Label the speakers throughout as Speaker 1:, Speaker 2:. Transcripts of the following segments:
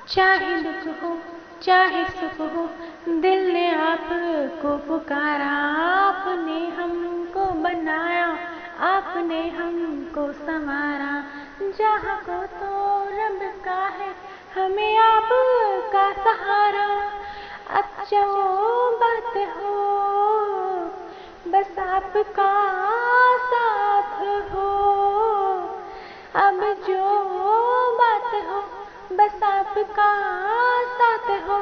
Speaker 1: चाहे दुख हो चाहे सुख हो, दिल ने आपको पुकारा। आपने हमको बनाया, आपने हमको संवारा। जहाँ को तो रब का है, हमें आपका सहारा। अब जो बात हो बस आपका साथ हो। अब जो बात हो बस आपका साथ हो।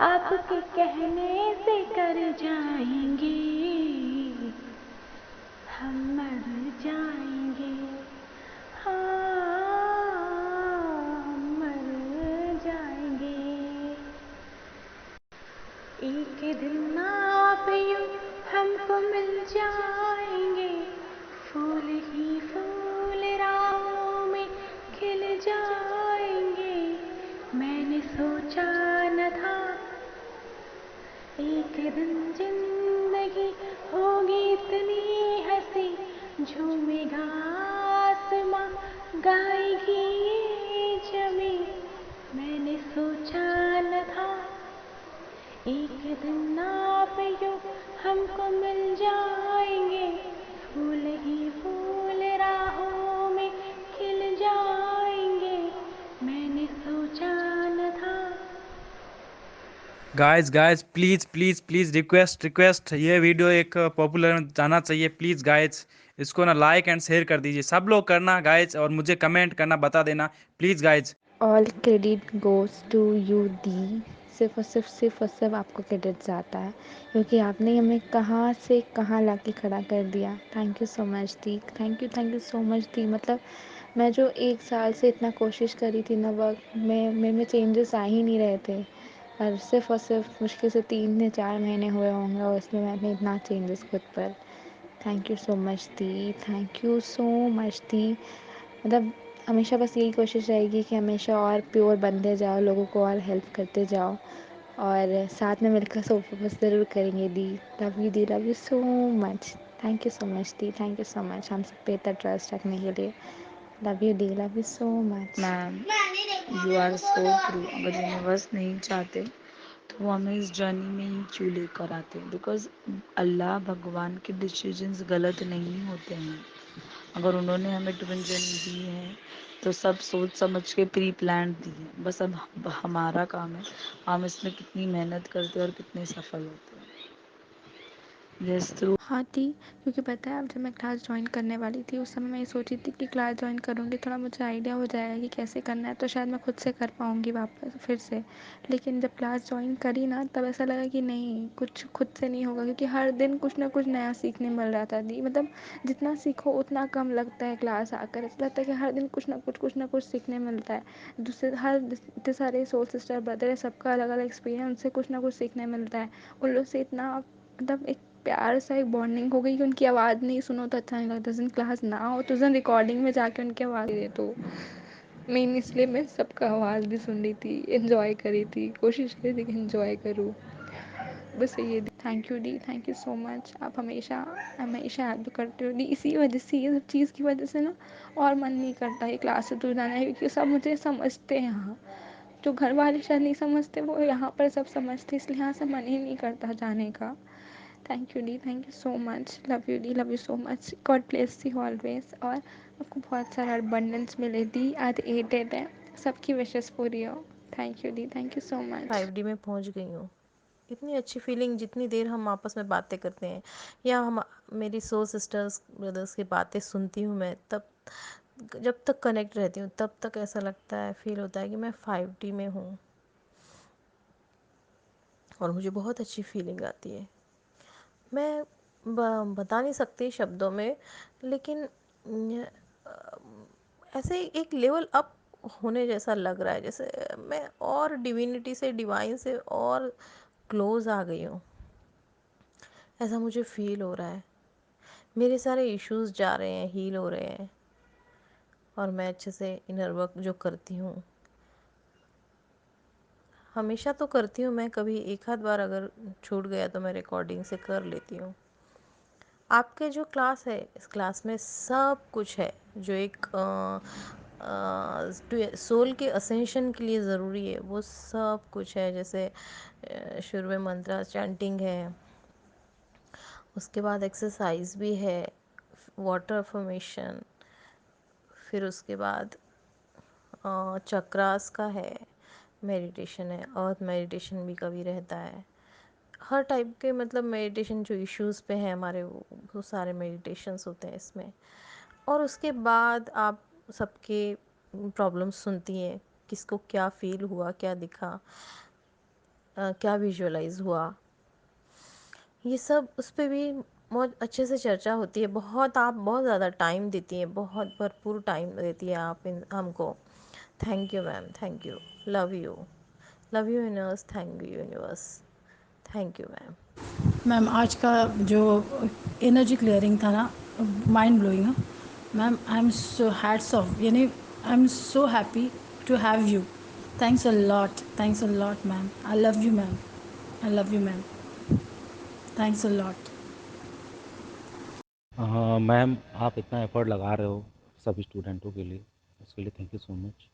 Speaker 1: आपके कहने से कर जाएंगे, हम मर जाएंगे। हाँ, हम मर जाएंगे। एक दिन आप यूं हमको मिल जाएंगे, फूल ही फूल राहों में खिल जाएंगे। मैंने सोचा न था एक दिन जिंदगी होगी इतनी हंसी। झूमेगा आसमां, गाएगी ये जमी। मैंने सोचा न था एक दिन आप यूं हमको मिल जाएंगे, फूल ही फूल राहों में खिल जाएंगे। मैंने सोचा न था।
Speaker 2: Guys guys please please please request request, ये वीडियो एक पॉपुलर जाना चाहिए प्लीज़ गाइस। इसको ना लाइक एंड शेयर कर दीजिए, सब लोग करना गाइस, और मुझे कमेंट करना बता देना please guys.
Speaker 3: All credit goes to you दी। सिर्फ और सिर्फ आपको क्रेडिट जाता है, क्योंकि आपने हमें कहाँ से कहाँ ला के खड़ा कर दिया। थैंक यू सो मच दी, थैंक यू सो मच दी। मतलब मैं जो 1 साल से इतना कोशिश करी थी ना, वर्क में मेरे में चेंजेस आ ही नहीं रहे थे, और सिर्फ मुश्किल से 3 या 4 महीने हुए होंगे, और इसमें मैंने इतना चेंजेस खुद पर। थैंक यू सो मच दी, थैंक यू सो मच दी। मतलब हमेशा बस यही कोशिश रहेगी कि हमेशा और प्योर बनते जाओ, लोगों को और हेल्प करते जाओ, और साथ में मिलकर सोफा बस ज़रूर करेंगे दी। दी, love you so much. Thank you so much दी, थैंक यू सो मच हम सब पे इतना ट्रस्ट रखने के लिए। लव यू दी, love you so much
Speaker 4: ma'am, you are so true. अगर यूनिवर्स नहीं चाहते तो वो हमें इस जर्नी में ही क्यों लेकर आते? बिकॉज अल्लाह भगवान के डिसीजंस गलत नहीं होते हैं। अगर उन्होंने हमें ट्विन जर्नी दी है तो सब सोच समझ के प्री प्लान दी है। बस अब हमारा काम है हम इसमें कितनी मेहनत करते हैं और कितने सफल होते हैं। Yes through.
Speaker 3: हाँ थी, क्योंकि पता है अब जब मैं क्लास ज्वाइन करने वाली थी, उस समय मैं ये सोची थी कि क्लास ज्वाइन करूँगी, थोड़ा मुझे आइडिया हो जाएगा कि कैसे करना है, तो शायद मैं खुद से कर पाऊँगी वापस फिर से। लेकिन जब क्लास ज्वाइन करी ना, तब ऐसा लगा कि नहीं, कुछ खुद से नहीं होगा, क्योंकि हर दिन कुछ ना कुछ नया सीखने मिल रहा था दी। मतलब जितना सीखो उतना कम लगता है क्लास आकर। ऐसा लगता है कि हर दिन कुछ ना कुछ सीखने मिलता है। दूसरे हर इतने सारे सोल सिस्टर ब्रदर है, सबका अलग अलग एक्सपीरियंस, उनसे कुछ ना कुछ सीखने मिलता है। उन लोग से इतना मतलब एक प्यार सा एक बॉन्डिंग हो गई कि उनकी आवाज़ नहीं सुनो तो अच्छा नहीं लगता। जिस दिन क्लास ना हो तो उस दिन रिकॉर्डिंग में जाके उनकी आवाज़ दे दो। मेन इसलिए मैं सबका आवाज़ भी सुन रही थी, इन्जॉय करी थी, कोशिश करी थी कि इन्जॉय करूँ। बस ये thank you the, thank you so much. आप हमेशा हमेशा हेल्प करते हो दी। इसी वजह से, ये सब चीज़ की वजह से ना, और मन नहीं करता ये क्लास से दूर जाना है, क्योंकि सब मुझे समझते हैं यहाँ। जो घर वाले शायद नहीं समझते, वो यहाँ पर सब समझते, इसलिए यहाँ से मन ही नहीं करता जाने का। Thank U D, thank you so much. Love U D, love you so much. God bless you always. और आपको बहुत सारा अबंडेंस मिले दी। आज 8 है, सबकी विशेस पूरी हो। Thank U D, thank you so much.
Speaker 5: 5D में पहुंच गई हूँ। इतनी अच्छी फीलिंग, जितनी देर हम आपस में बातें करते हैं या हम मेरी सोल सिस्टर्स ब्रदर्स की बातें सुनती हूँ मैं, तब जब तक कनेक्ट रहती हूँ तब तक ऐसा लगता है, फील होता है कि मैं 5D में हूँ, और मुझे बहुत अच्छी फीलिंग आती है। मैं बता नहीं सकती शब्दों में, लेकिन ऐसे एक लेवल अप होने जैसा लग रहा है, जैसे मैं और डिविनिटी से, डिवाइन से और क्लोज आ गई हूँ, ऐसा मुझे फील हो रहा है। मेरे सारे इश्यूज जा रहे हैं, हील हो रहे हैं, और मैं अच्छे से इनर वर्क जो करती हूँ, हमेशा तो करती हूँ मैं, कभी एक आध बार अगर छूट गया तो मैं रिकॉर्डिंग से कर लेती हूँ। आपके जो क्लास है, इस क्लास में सब कुछ है जो एक सोल के असेंशन के लिए ज़रूरी है, वो सब कुछ है। जैसे शुरू में मंत्रा चैंटिंग है, उसके बाद एक्सरसाइज भी है, वाटर अफर्मेशन, फिर उसके बाद चक्रास का है, मेडिटेशन है, अर्थ मेडिटेशन भी कभी रहता है। हर टाइप के मतलब मेडिटेशन जो इश्यूज़ पे हैं हमारे, वो सारे मेडिटेशंस होते हैं इसमें। और उसके बाद आप सबके प्रॉब्लम्स सुनती हैं, किसको क्या फील हुआ, क्या दिखा, क्या विजुअलाइज हुआ, ये सब उस पे भी बहुत अच्छे से चर्चा होती है। बहुत आप बहुत ज़्यादा टाइम देती हैं, बहुत भरपूर टाइम देती है आप हमको। Thank you ma'am, thank you, love you, love you universe, thank you universe, thank you ma'am.
Speaker 6: Ma'am आज का जो एनर्जी क्लियरिंग था ना, माइंड ब्लोइंग है ma'am. I am so hats off, यानी I am so happy to have you. Thanks a lot, thanks a lot ma'am. I love you ma'am, I love you ma'am, thanks a lot.
Speaker 7: Ma'am आप इतना effort लगा रहे हो सभी स्टूडेंटों के लिए, उसके लिए thank you so much.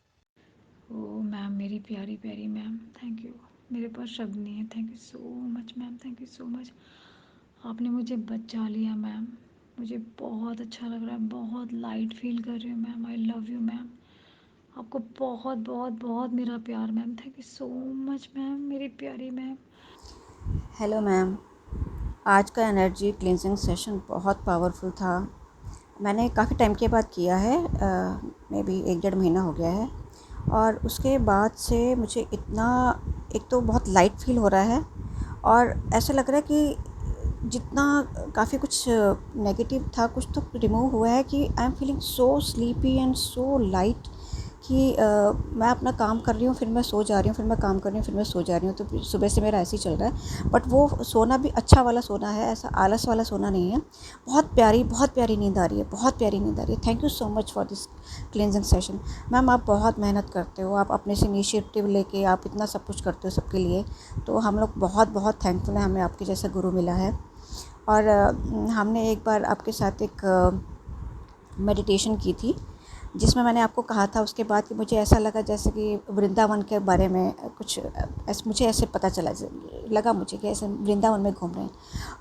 Speaker 6: Oh ma'am, मेरी प्यारी प्यारी मैम, थैंक यू। मेरे पास शब्द नहीं है, thank you so much ma'am, thank you so much. आपने मुझे बचा लिया मैम, मुझे बहुत अच्छा लग रहा है, बहुत लाइट फील कर रही हूँ ma'am. I love you ma'am, आपको बहुत बहुत बहुत मेरा प्यार ma'am. Thank you so much ma'am, मेरी प्यारी मैम।
Speaker 8: हेलो मैम, आज का एनर्जी क्लींजिंग सेशन बहुत पावरफुल था। मैंने काफ़ी टाइम के बाद किया है, मे बी 1-1.5 महीना हो गया है। और उसके बाद से मुझे इतना, एक तो बहुत लाइट फील हो रहा है और ऐसा लग रहा है कि जितना काफ़ी कुछ नेगेटिव था कुछ तो रिमूव हुआ है, कि I am feeling so sleepy and so light कि मैं अपना काम कर रही हूँ, फिर मैं सो जा रही हूँ, फिर मैं काम कर रही हूँ, फिर मैं सो जा रही हूँ। तो सुबह से मेरा ऐसे ही चल रहा है। बट वो सोना भी अच्छा वाला सोना है, ऐसा आलस वाला सोना नहीं है। बहुत प्यारी नींद आ रही है, बहुत प्यारी नींद आ रही है। Thank you so much for this cleansing session. Ma'am आप बहुत मेहनत करते हो, आप अपने से इनिशिएटिव लेके आप इतना सब कुछ करते हो सबके लिए, तो हम लोग बहुत बहुत थैंकफुल हैं, हमें आपके जैसा गुरु मिला है। और हमने एक बार आपके साथ एक मेडिटेशन की थी, जिसमें मैंने आपको कहा था उसके बाद कि मुझे ऐसा लगा जैसे कि वृंदावन के बारे में कुछ मुझे ऐसे पता चला, लगा मुझे कि ऐसे वृंदावन में घूम रहे हैं।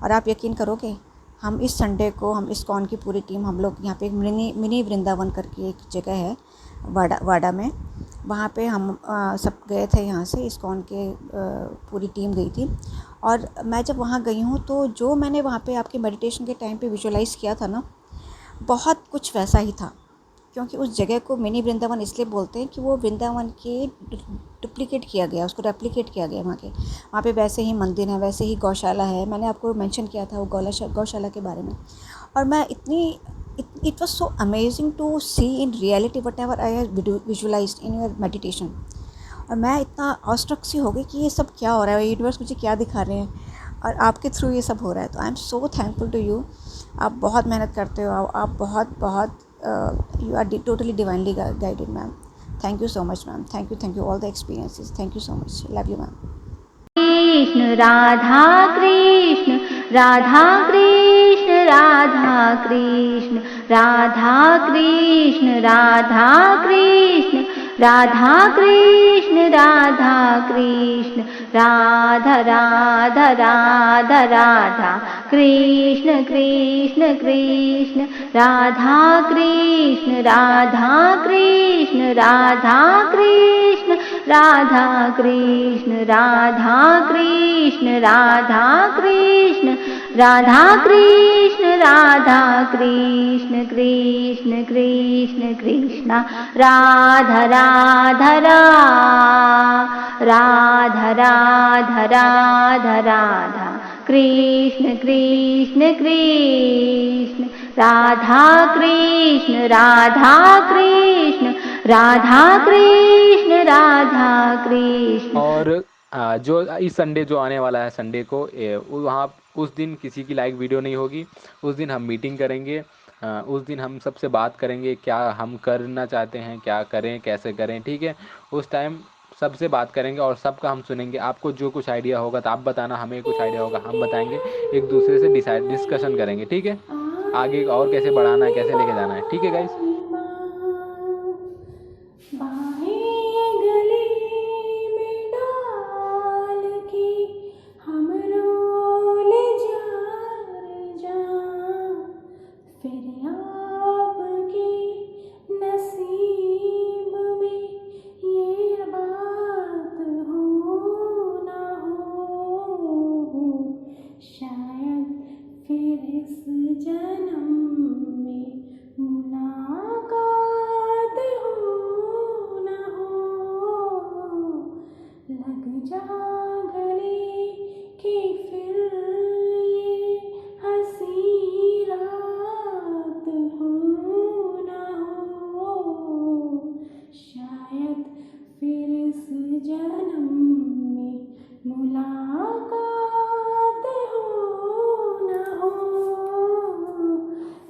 Speaker 8: और आप यकीन करोगे, हम इस संडे को, हम इस्कॉन की पूरी टीम, हम लोग यहाँ पे एक मिनी वृंदावन करके एक जगह है वाडा में, वहाँ पे हम सब गए थे यहाँ से, इस्कॉन के पूरी टीम गई थी। और मैं जब वहाँ गई हूँ तो जो मैंने वहाँ पे आपके मेडिटेशन के टाइम पे विजुअलाइज़ किया था ना, बहुत कुछ वैसा ही था। क्योंकि उस जगह को मिनी वृंदावन इसलिए बोलते हैं कि वो वृंदावन के डुप्लिकेट किया गया, उसको रेप्लिकेट किया गया वहाँ पे वैसे ही मंदिर है, वैसे ही गौशाला है। मैंने आपको मेंशन किया था वो गौशाला के बारे में। और मैं it was so amazing to see in reality whatever I have visualised in your meditation. और मैं इतना ऑस्ट्रक सी हो गई कि ये सब क्या हो रहा है, यूनिवर्स मुझे क्या दिखा रहे हैं, और आपके थ्रू ये सब हो रहा है। तो I am so thankful to you. आप बहुत मेहनत करते हो, आप बहुत बहुत you are totally divinely guided ma'am. Thank you so much ma'am, thank you all the experiences, thank you so much, love you ma'am.
Speaker 9: Krishna Radha Krishna, Radha Krishna, Radha Krishna, Radha Krishna, Radha Krishna, Radha Krishna, Radha Krishna, Radha Radha Radha Radha, Krishna Krishna Krishna, Radha Krishna, Radha Krishna, Radha Krishna, Radha Krishna, Radha Krishna, Radha Krishna, Radha Krishna, Radha Krishna, Krishna Krishna Krishna, Radha Radha Radha Radha Radha Radha, Krishna Krishna Krishna, Radha Krishna, Radha Krishna, Radha Krishna, Radha Krishna.
Speaker 10: और जो इस संडे जो आने वाला है संडे को, वहाँ उस दिन किसी की लाइक वीडियो नहीं होगी। उस दिन हम मीटिंग करेंगे, उस दिन हम सबसे बात करेंगे क्या हम करना चाहते हैं, क्या करें, कैसे करें, ठीक है। उस टाइम सबसे बात करेंगे और सबका हम सुनेंगे। आपको जो कुछ आइडिया होगा तो आप बताना, हमें कुछ आइडिया होगा हम बताएंगे, एक दूसरे से डिस्कशन करेंगे, ठीक है। आगे और कैसे बढ़ाना है, कैसे लेके जाना है, ठीक है गाइस।
Speaker 1: जा गले कि फिर ये हंसी रात हो ना हो, शायद फिर इस जन्म में मुलाकात हो ना हो,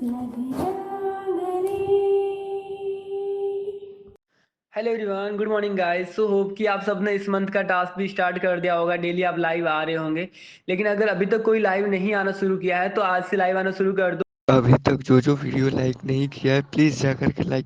Speaker 1: लग जा गले।
Speaker 11: Hello everyone, good morning guys. So hope कि आप सब ने इस मंथ का टास्क भी स्टार्ट कर दिया होगा। डेली आप लाइव आ रहे होंगे, लेकिन अगर अभी तक कोई लाइव नहीं आना शुरू किया है तो आज से लाइव आना शुरू कर दो। अभी तक जो वीडियो लाइक नहीं किया है प्लीज़ जा करके लाइक